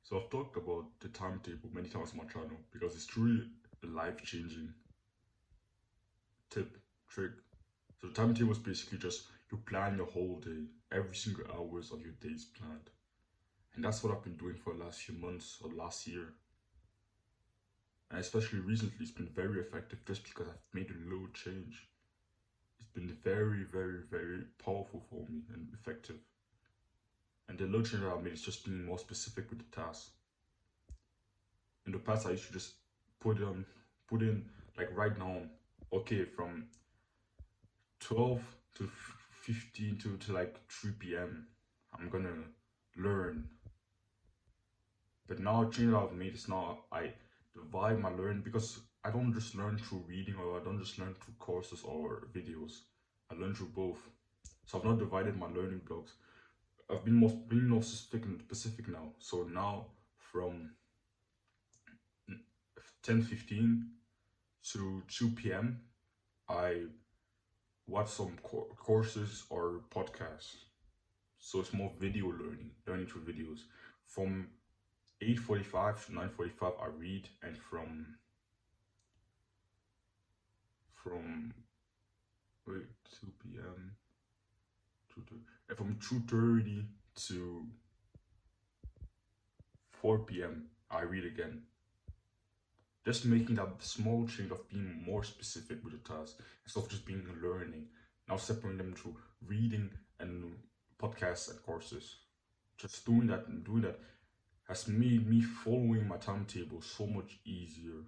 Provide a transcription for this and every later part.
So I've talked about the timetable many times on my channel because it's truly a life-changing tip, trick. So the timetable is basically just you plan your whole day, every single hours of your day is planned. And that's what I've been doing for the last few months or last year. And especially recently, it's been very effective just because I've made a little change. It's been very, very, very powerful for me and effective. And the little change that I've made is just being more specific with the task. In the past, I used to just put put in like right now, okay, from 12 to 15 to like 3 p.m. I'm gonna learn. But now the change that I've made is now I divide my learning because I don't just learn through reading or I don't just learn through courses or videos. I learn through both. So I've not divided my learning blocks. I've been more specific now. So now from 10:15 to 2 p.m. I watch some courses or podcasts. So it's more video learning through videos. From 8:45 to 9:45 I read, and from wait 2 p.m. 2:30, and from 2:30 to 4 p.m. I read again. Just making that small change of being more specific with the task instead of just being learning. Now separating them to reading and podcasts and courses. Just doing that has made me following my timetable so much easier.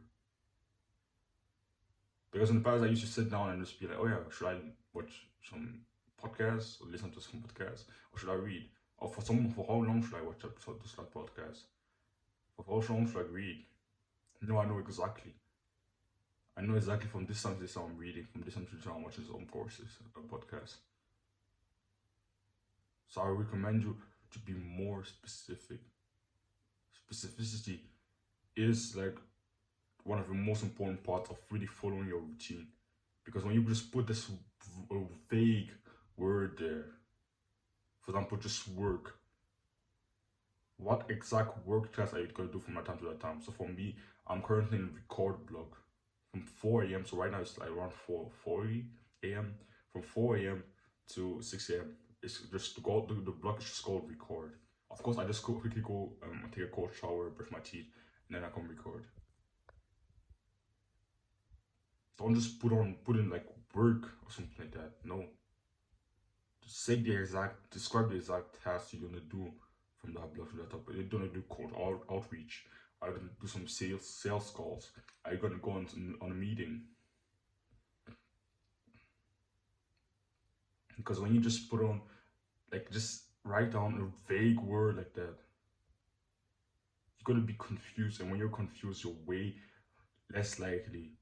Because in the past I used to sit down and just be like, oh yeah, should I watch some podcasts or listen to some podcasts? Or should I read? Or for how long should I watch this like podcast? For how long should I read? No, I know exactly. I know exactly from this time to this time I'm reading, from this time to this time I'm watching some courses and podcasts. So I recommend you to be more specific. Specificity is like one of the most important parts of really following your routine. Because when you just put this vague word there, for example, just work, what exact work task are you going to do from that time to that time? So for me, I'm currently in record block from 4 a.m. So right now it's like around 4:40 a.m. From 4 a.m. to 6 a.m. It's just the block is just called record. Of course, I just quickly go take a cold shower, brush my teeth, and then I come record. Don't just put in like work or something like that. No. Just describe the exact task you're gonna do from that block to that top. You're gonna do cold outreach. Are you gonna do some sales calls? Are you gonna go on a meeting? Because when you just put on like just write down a vague word like that, you're gonna be confused, and when you're confused, you're way less likely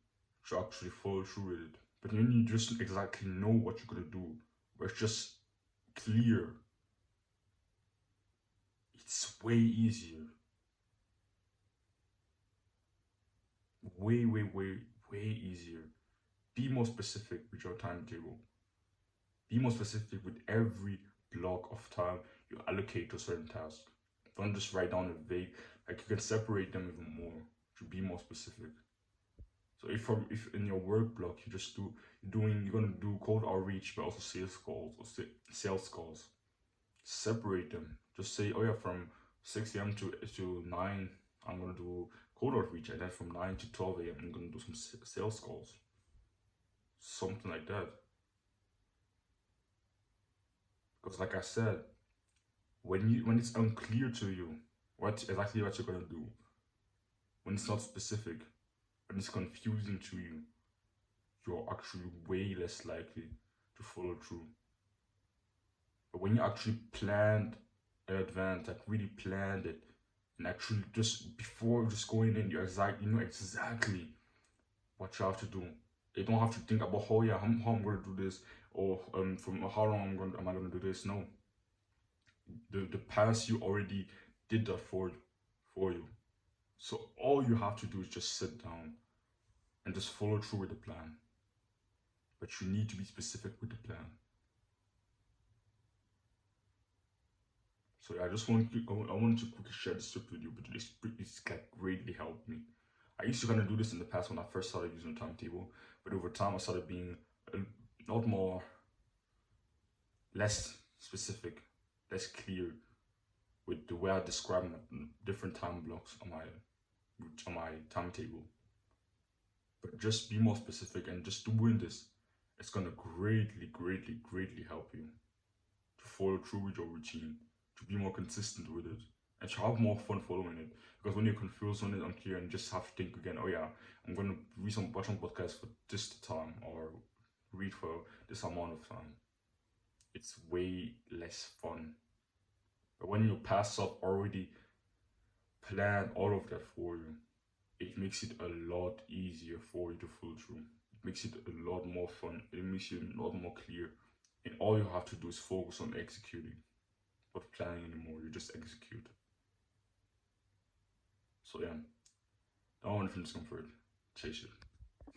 to actually follow through with it. But when you just exactly know what you're gonna do, where it's just clear, it's way easier. Way, way, way, way easier. Be more specific with your timetable. Be more specific with every block of time you allocate to a certain task. Don't just write down a vague, like you can separate them even more to be more specific. So if in your work block you're gonna do cold outreach but also sales calls or sales calls, separate them. Just say, oh yeah, from 6 a.m. to 9 I'm gonna do cold outreach, and then from 9 to 12 a.m. I'm gonna do some sales calls. Something like that. Because like I said, when it's unclear to you what exactly what you're gonna do, when it's not specific, when it's confusing to you, you're actually way less likely to follow through. But when you actually planned in advance, like really planned it, and actually just before just going in, you know exactly what you have to do. You don't have to think about how I'm gonna do this, or from how long am I gonna do this. No, the past you already did that for you. So all you have to do is just sit down and just follow through with the plan. But you need to be specific with the plan. So yeah, I just want I wanted to quickly share this tip with you, but it's like greatly helped me. I used to kind of do this in the past when I first started using a timetable, but over time I started being a lot more less specific, less clear with the way I describe my different time blocks on my timetable. But just be more specific and just doing this, it's gonna greatly help you to follow through with your routine, to be more consistent with it, and to have more fun following it. Because when you're confused, when it's unclear, and just have to think again, oh yeah, I'm gonna watch some podcasts for this time or read for this amount of time. It's way less fun. But when your past self already planned all of that for you, it makes it a lot easier for you to follow through. It makes it a lot more fun. It makes you a lot more clear. And all you have to do is focus on executing, not planning anymore. You just execute. So yeah, don't want to feel discomfort. Chase it.